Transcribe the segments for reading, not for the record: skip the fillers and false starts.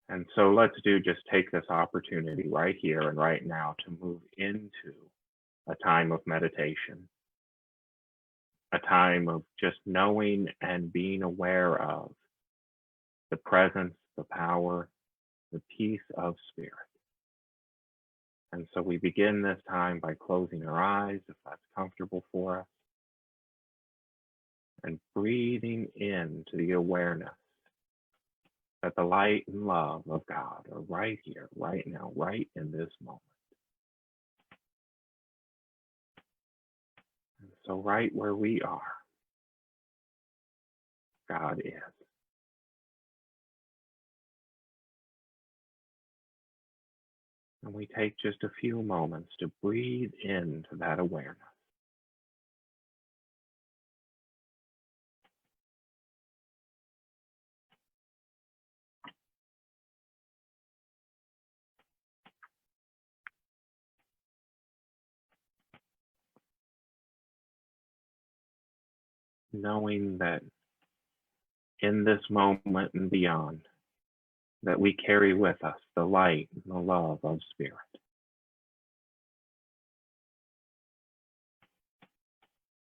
And so let's just take this opportunity right here and right now to move into a time of meditation, a time of just knowing and being aware of the presence, the power, the peace of spirit. And so we begin this time by closing our eyes, if that's comfortable for us, and breathing into the awareness that the light and love of God are right here, right now, right in this moment. And so right where we are, God is. And we take just a few moments to breathe into that awareness. Knowing that in this moment and beyond, that we carry with us the light and the love of spirit.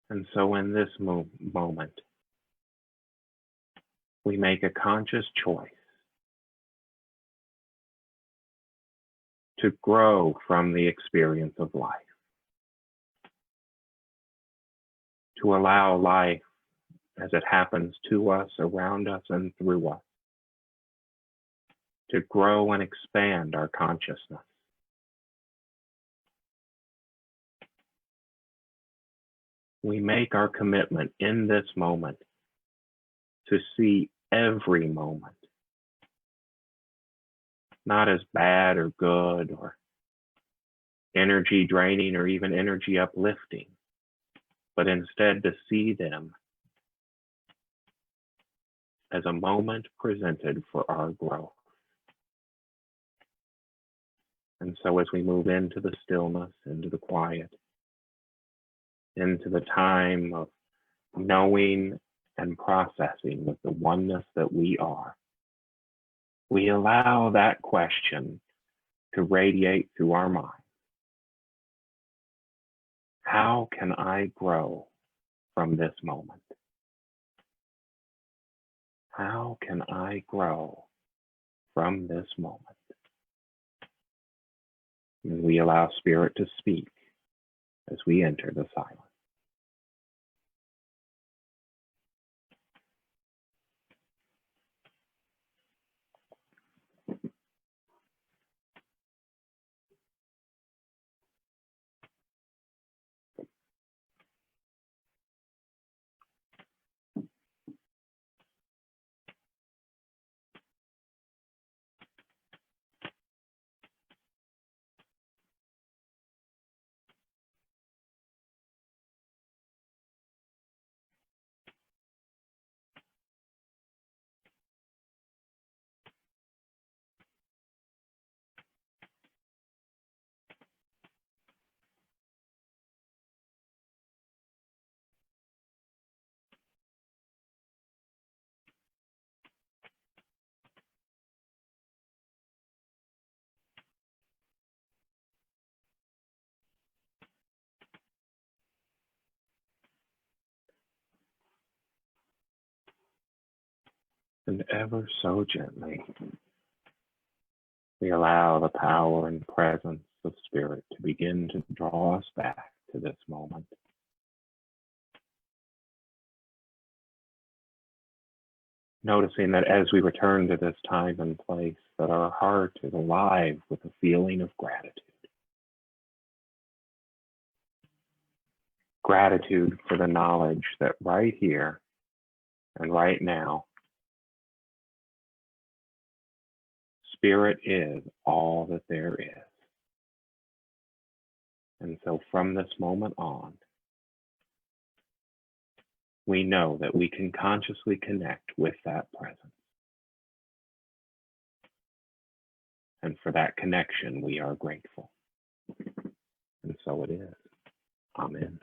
And so in this moment, we make a conscious choice to grow from the experience of life, to allow life as it happens to us, around us, and through us, to grow and expand our consciousness. We make our commitment in this moment to see every moment, not as bad or good or energy draining or even energy uplifting, but instead to see them as a moment presented for our growth. And so as we move into the stillness, into the quiet, into the time of knowing and processing with the oneness that we are, we allow that question to radiate through our mind. How can I grow from this moment? How can I grow from this moment? And we allow spirit to speak as we enter the silence. And ever so gently, we allow the power and presence of spirit to begin to draw us back to this moment. Noticing that as we return to this time and place, that our heart is alive with a feeling of gratitude. Gratitude for the knowledge that right here and right now, spirit is all that there is. And so from this moment on, we know that we can consciously connect with that presence. And for that connection, we are grateful. And so it is. Amen.